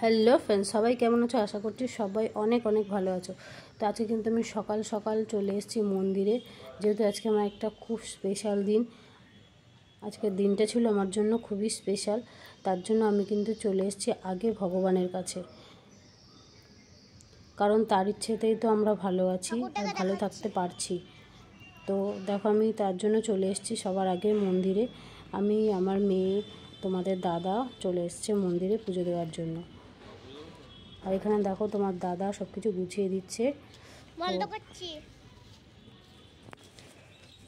Hello friends, সবাই কেমন আছো? আশা করছি সবাই অনেক অনেক ভালো আছো। তো আজকে কিন্তু আমি সকাল সকাল চলে এসেছি মন্দিরে, যেহেতু আজকে আমার একটা খুব স্পেশাল দিন। আজকের দিনটা ছিল আমার জন্য খুবই স্পেশাল, তার জন্য আমি কিন্তু চলে এসেছি আগে ভগবানের কাছে, কারণ তার ইচ্ছেতেই তো আমরা ভালো আছি আর ভালো থাকতে পারছি। তো দেখো, আমি তার জন্য চলে এসেছি সবার আগে মন্দিরে। আমি, আমার মেয়ে, তোমাদের দাদা চলে এসছে মন্দিরে পুজো দেওয়ার জন্য। আর এখানে দেখো তোমার দাদা সব কিছু গুছিয়ে দিচ্ছে।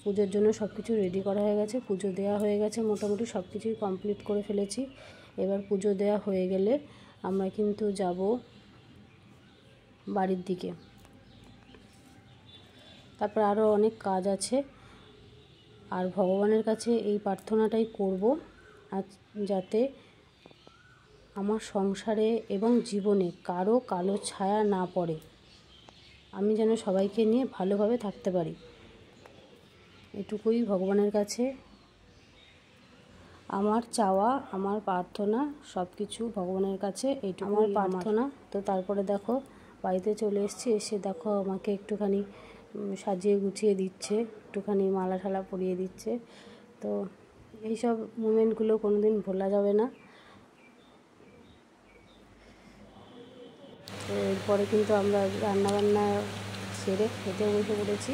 পুজোর জন্য সব কিছু রেডি করা হয়ে গেছে, পুজো দেওয়া হয়ে গেছে, মোটামুটি সব কিছুই কমপ্লিট করে ফেলেছি। এবার পুজো দেওয়া হয়ে গেলে আমরা কিন্তু যাব বাড়ির দিকে। তারপর আরও অনেক কাজ আছে, আর ভগবানের কাছে এই প্রার্থনাটাই করব, আর যাতে আমার সংসারে এবং জীবনে কারো কালো ছায়া না পড়ে, আমি যেন সবাইকে নিয়ে ভালোভাবে থাকতে পারি। এটুকুই ভগবানের কাছে আমার চাওয়া, আমার প্রার্থনা, সব কিছু ভগবানের কাছে এইটুকু আমার প্রার্থনা। তো তারপরে দেখো বাড়িতে চলে এসেছি, এসে দেখো আমাকে একটুখানি সাজিয়ে গুছিয়ে দিচ্ছে, একটুখানি মালা ঠালা পরিয়ে দিচ্ছে। তো এইসব মুমেন্টগুলো কোনো দিন ভোলা যাবে না। তো এরপরে কিন্তু আমরা রান্নাবান্না সেরে খেতে বসে পড়েছি।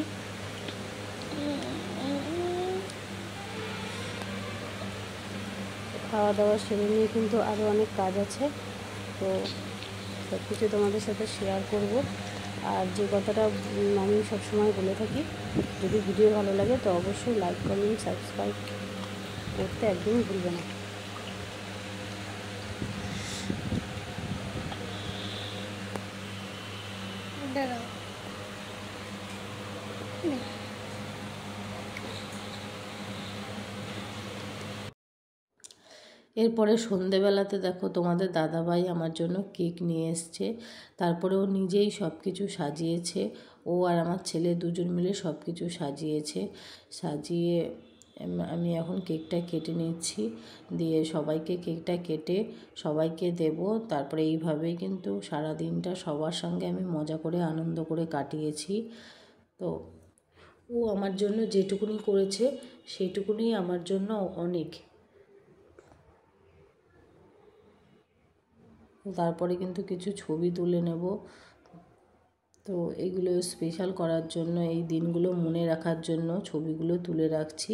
খাওয়া দাওয়া সেরে নিয়ে কিন্তু আরও অনেক কাজ আছে, তো সব কিছু তোমাদের সাথে শেয়ার করব। আর যে কথাটা আমি সবসময় বলে থাকি, যদি ভিডিও ভালো লাগে তো অবশ্যই লাইক, কমেন্ট, সাবস্ক্রাইব করতে একদমই ভুলবে না। এরপরে সন্ধেবেলাতে দেখো তোমাদের দাদাভাই আমার জন্য কেক নিয়ে এসছে। তারপরে ও নিজেই সব কিছু সাজিয়েছে, ও আর আমার ছেলে দুজন মিলে সব কিছু সাজিয়ে আমি এখন কেকটা কেটে নিচ্ছি, দিয়ে সবাইকে কেকটা কেটে সবাইকে দেব। তারপরে এইভাবেই কিন্তু সারা দিনটা সবার সঙ্গে আমি মজা করে আনন্দ করে কাটিয়েছি। তো ও আমার জন্য যেটুকুনি করেছে সেইটুকুনি আমার জন্য অনেক। তারপরে কিন্তু কিছু ছবি তুলে নেব। তো এগুলো স্পেশাল করার জন্য, এই দিনগুলো মনে রাখার জন্য ছবিগুলো তুলে রাখছি।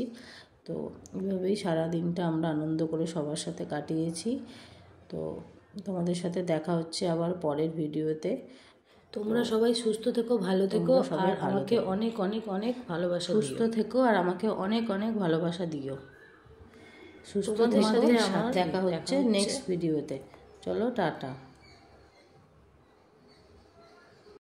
তো এইভাবেই সারা দিনটা আমরা আনন্দ করে সবার সাথে কাটিয়েছি। তো তোমাদের সাথে দেখা হচ্ছে আবার পরের ভিডিওতে। তোমরা সবাই সুস্থ থেকো, ভালো থেকো, আর আমাকে অনেক অনেক অনেক ভালোবাসা, সুস্থ থেকো আর আমাকে অনেক অনেক ভালোবাসা দিও। সুস্থ থেকো, দেখা হচ্ছে নেক্সট ভিডিওতে। চলো, টাটা।